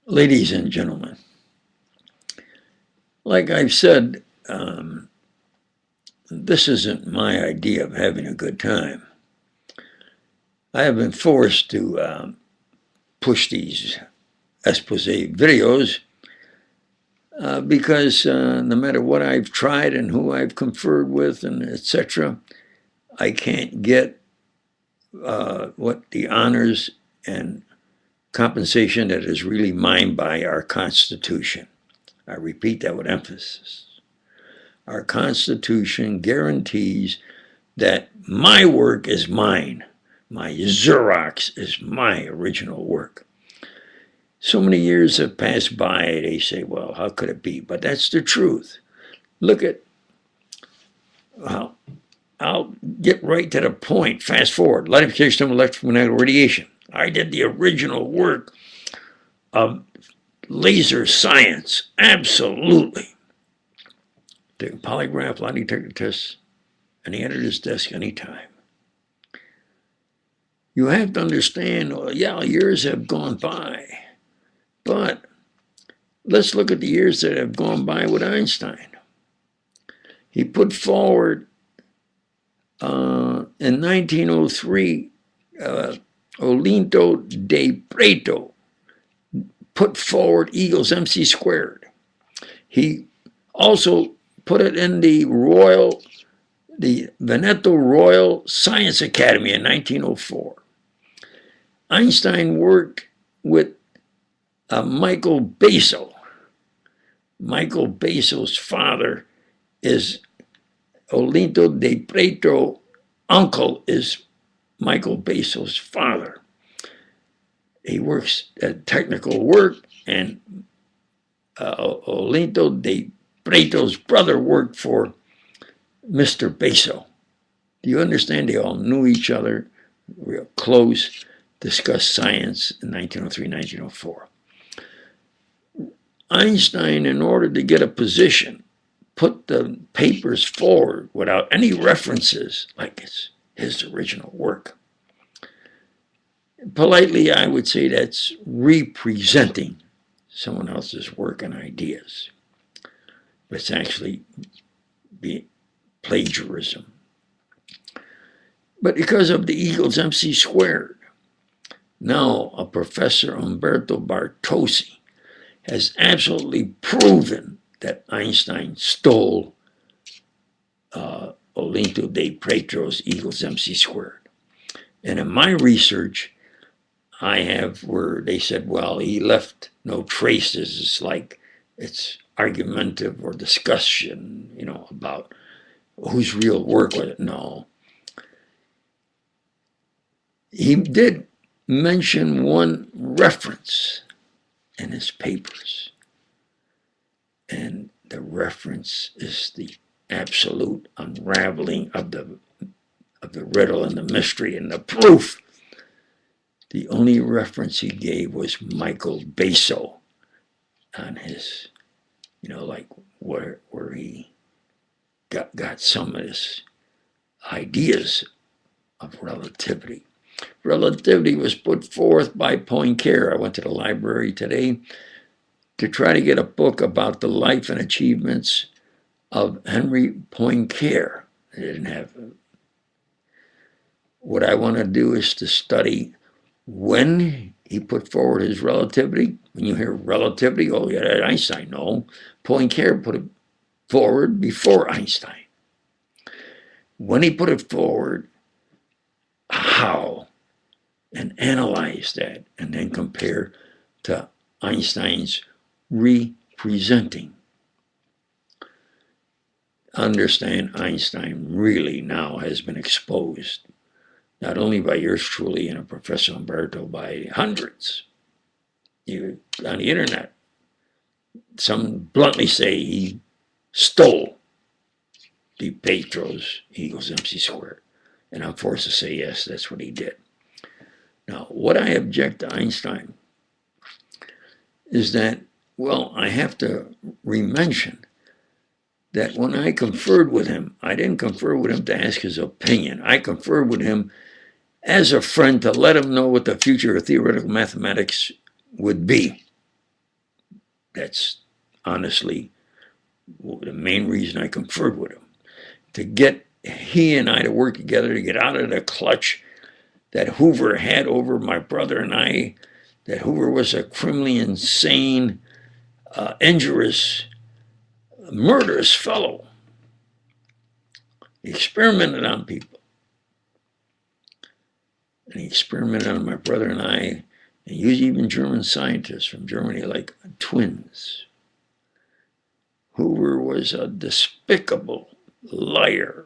Ladies and gentlemen, like I've said, this isn't my idea of having a good time. I have been forced to push these expose videos because no matter what I've tried and who I've conferred with and etc., I can't get what the honors and compensation that is really mine by our Constitution. I repeat that with emphasis. Our Constitution guarantees that my work is mine. My Xerox is my original work. So many years have passed by, they say, well, how could it be? But that's the truth. Look at, well, I'll get right to the point. Fast forward, light-diffusion of electromagnetic radiation. I did the original work of laser science, absolutely. Take a polygraph, lie detector test, and he entered his desk anytime. You have to understand, well, yeah, years have gone by, but let's look at the years that have gone by with Einstein. He put forward in 1903, Olinto de Preto put forward E equals MC squared. He also put it in the Veneto Royal Science Academy in 1904. Einstein worked with Michael Basso. Michael Basso's father is Olinto de Preto. Uncle is Michael Basso's father. He works at technical work, and Olinto de Preto's brother worked for Mr. Basso. Do you understand? They all knew each other, real close, discussed science in 1903, 1904. Einstein, in order to get a position, put the papers forward without any references, like it's his original work. Politely, I would say that's representing someone else's work and ideas. But it's actually plagiarism. But because of the E equals MC squared, now a professor, Umberto Bartosi, has absolutely proven that Einstein stole Olinto de Preto's E equals MC squared. And in my research, I have where they said, well, he left no traces. It's like it's argumentative or discussion, about whose real work was it. No. He did mention one reference in his papers. And the reference is the absolute unraveling of the riddle and the mystery and the proof. The only reference he gave was Michael Basso on his, like where he got some of his ideas of relativity. Relativity was put forth by Poincare. I went to the library today to try to get a book about the life and achievements of Henry Poincare. I didn't have it. What I want to do is to study when he put forward his relativity. When you hear relativity, oh yeah, Einstein. No, Poincare put it forward before Einstein. When he put it forward, how, and analyze that, and then compare to Einstein's representing. Understand, Einstein really now has been exposed, not only by yours truly and a Professor Umberto, by hundreds. On the internet, some bluntly say he stole de Petro's E equals MC squared. And I'm forced to say, yes, that's what he did. Now, what I object to Einstein is that, well, I have to re-mention that when I conferred with him, I didn't confer with him to ask his opinion. I conferred with him as a friend to let him know what the future of theoretical mathematics would be. That's honestly the main reason I conferred with him. To get he and I to work together to get out of the clutch that Hoover had over my brother and I, that Hoover was a criminally insane, injurious, murderous fellow. He experimented on people. And he experimented on my brother and I, and used even German scientists from Germany like twins. Hoover was a despicable liar,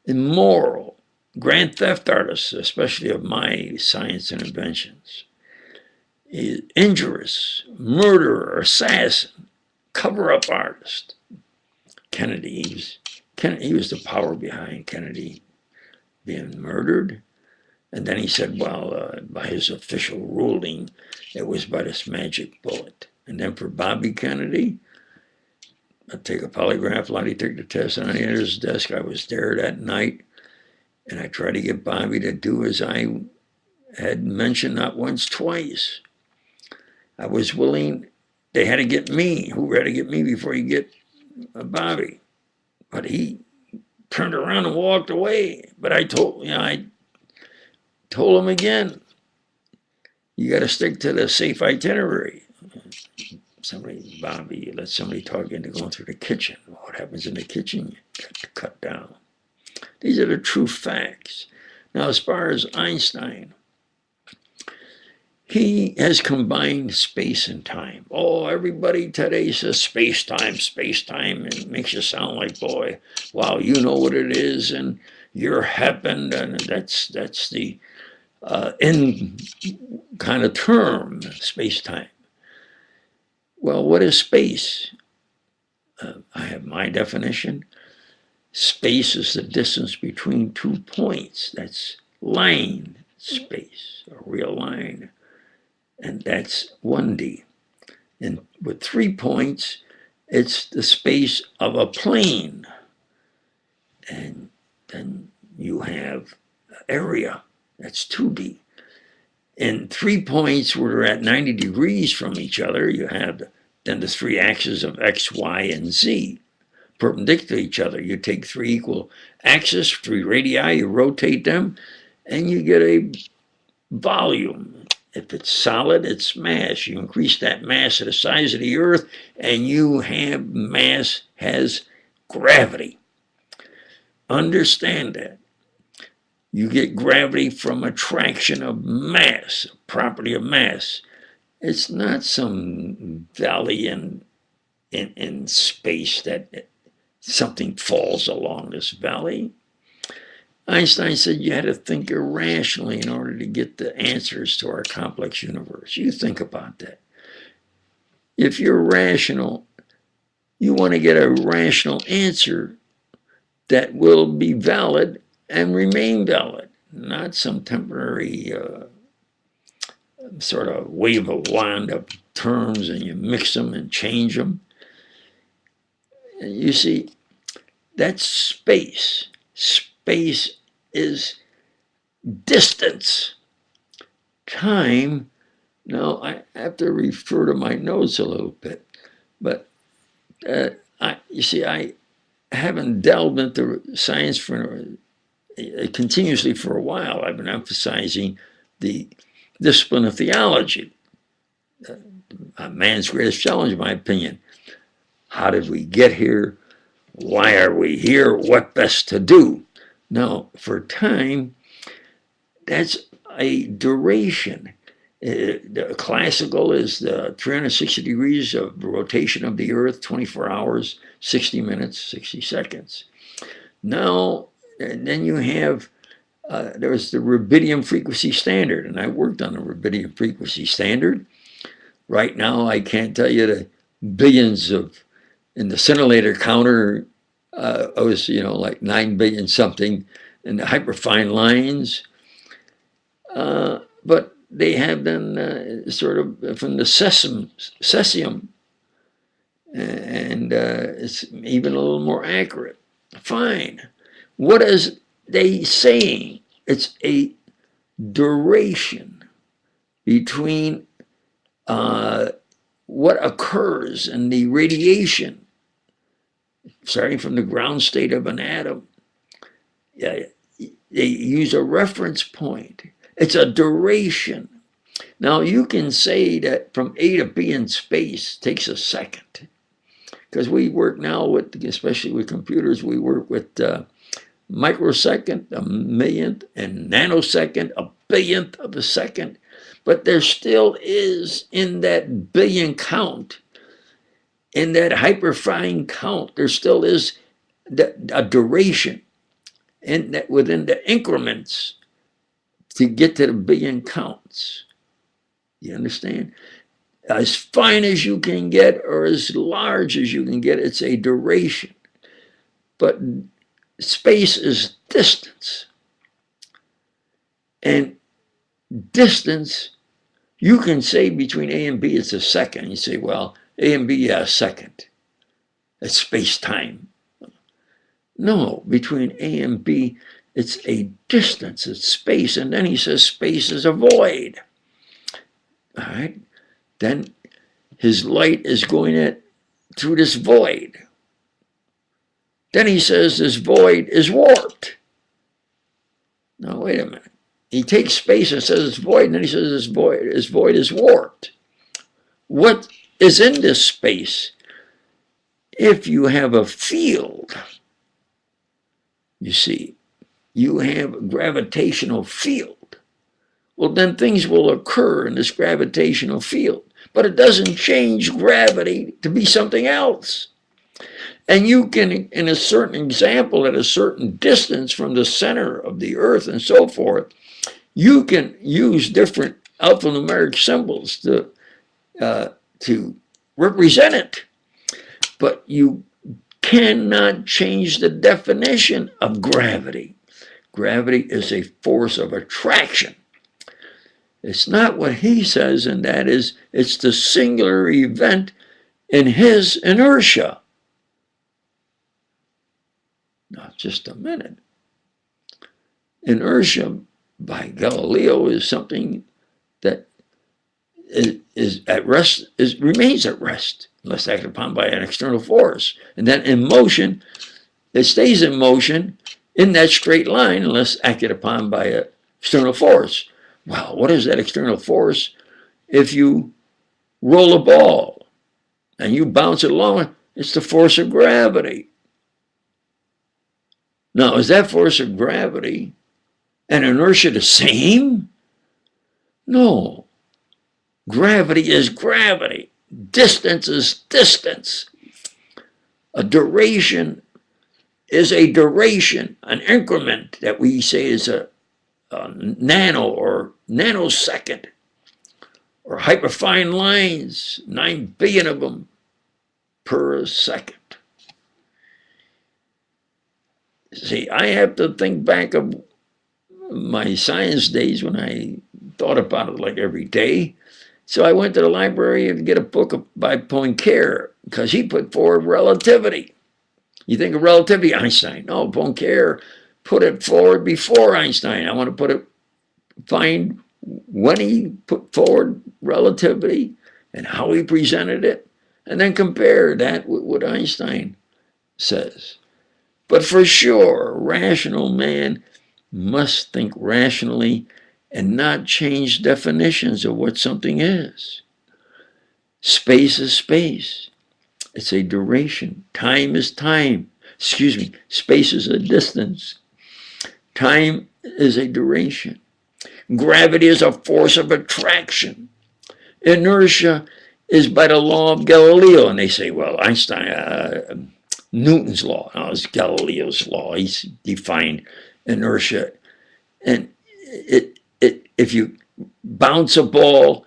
immoral, grand theft artist, especially of my science and inventions. Injurious, murderer, assassin, cover-up artist. Kennedy, he was the power behind Kennedy being murdered. And then he said, well, by his official ruling, it was by this magic bullet. And then for Bobby Kennedy, I'd take a polygraph, Lottie took the test, and I entered his desk. I was there that night, and I tried to get Bobby to do as I had mentioned not once, twice. I was willing, they had to get me, Hoover had to get me before you get Bobby. But he turned around and walked away. But I told him again, you got to stick to the safe itinerary. Bobby, let somebody talk into going through the kitchen. What happens in the kitchen? You cut down. These are the true facts. Now, as far as Einstein, he has combined space and time. Oh, everybody today says space-time, and it makes you sound like, boy, wow, you know what it is, and you're happened, and that's the end kind of term, space-time. Well, what is space? I have my definition. Space is the distance between 2 points. That's line space, a real line. And that's 1D. And with 3 points, it's the space of a plane. And then you have area, that's 2D. And 3 points were at 90 degrees from each other. You have then the 3 axes of X, Y, and Z perpendicular to each other. You take 3 equal axes, 3 radii, you rotate them, and you get a volume. If it's solid, it's mass. You increase that mass to the size of the Earth, and you have mass has gravity. Understand that. You get gravity from attraction of mass, property of mass. It's not some valley in space that something falls along this valley. Einstein said you had to think irrationally in order to get the answers to our complex universe. You think about that. If you're rational, you want to get a rational answer that will be valid and remain valid, not some temporary sort of wave a wand of terms and you mix them and change them. And you see, that's space. Space is distance. Time, now I have to refer to my notes a little bit, but you see, I haven't delved into science continuously for a while. I've been emphasizing the discipline of theology, man's greatest challenge, in my opinion. How did we get here? Why are we here? What best to do? Now, for time, that's a duration. The classical is the 360 degrees of rotation of the Earth, 24 hours, 60 minutes, 60 seconds. Now, and then you have, there was the rubidium frequency standard, and I worked on the rubidium frequency standard. Right now, I can't tell you the billions of, in the scintillator counter, I was, like 9 billion something in the hyperfine lines. But they have been sort of from the cesium, and it's even a little more accurate. Fine. What is they saying? It's a duration between what occurs in the radiation, starting from the ground state of an atom. Yeah, they use a reference point. It's a duration. Now, you can say that from A to B in space takes a second, because we work now with, especially with computers, we work with microsecond, a millionth, and nanosecond, a billionth of a second. But there still is, in that billion count, in that hyperfine count, there still is a duration in that, within the increments to get to the billion counts. You understand? As fine as you can get or as large as you can get, it's a duration. But space is distance. And distance, you can say between A and B it's a second. You say, well, A and B, yeah, a second. It's space-time. No, between A and B, it's a distance, it's space. And then he says space is a void. All right? Then his light is going through this void. Then he says this void is warped. Now, wait a minute. He takes space and says it's void, and then he says this void is warped. What is in this space? If you have a field, you see, you have a gravitational field. Well, then things will occur in this gravitational field. But it doesn't change gravity to be something else. And you can, in a certain example, at a certain distance from the center of the earth and so forth, you can use different alphanumeric symbols to represent it. But you cannot change the definition of gravity. Gravity is a force of attraction. It's not what he says, and that is, it's the singular event in his inertia. Now, just a minute. Inertia by Galileo is something that is at rest, remains at rest, unless acted upon by an external force. And then in motion, it stays in motion in that straight line unless acted upon by an external force. Well, what is that external force? If you roll a ball and you bounce it along, it's the force of gravity. Now, is that force of gravity and inertia the same? No. Gravity is gravity. Distance is distance. A duration is a duration, an increment that we say is a nano or nanosecond, or hyperfine lines, 9 billion of them per second. See, I have to think back of my science days when I thought about it like every day. So I went to the library to get a book by Poincare, because he put forward relativity. You think of relativity, Einstein. No, Poincare put it forward before Einstein. I want to find when he put forward relativity and how he presented it, and then compare that with what Einstein says. But for sure, a rational man must think rationally and not change definitions of what something is. Space is space. It's a duration. Time is time. Space is a distance. Time is a duration. Gravity is a force of attraction. Inertia is by the law of Galileo. And they say, well, Newton's law. No, it's Galileo's law. He's defined inertia. And if you bounce a ball,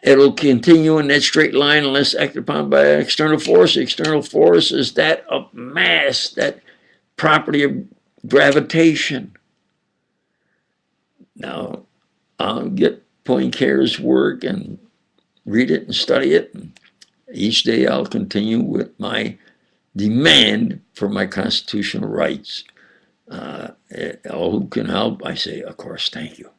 it'll continue in that straight line unless acted upon by an external force. The external force is that of mass, that property of gravitation. Now, I'll get Poincare's work and read it and study it. And each day I'll continue with my demand for my constitutional rights. All who can help, I say, of course, thank you.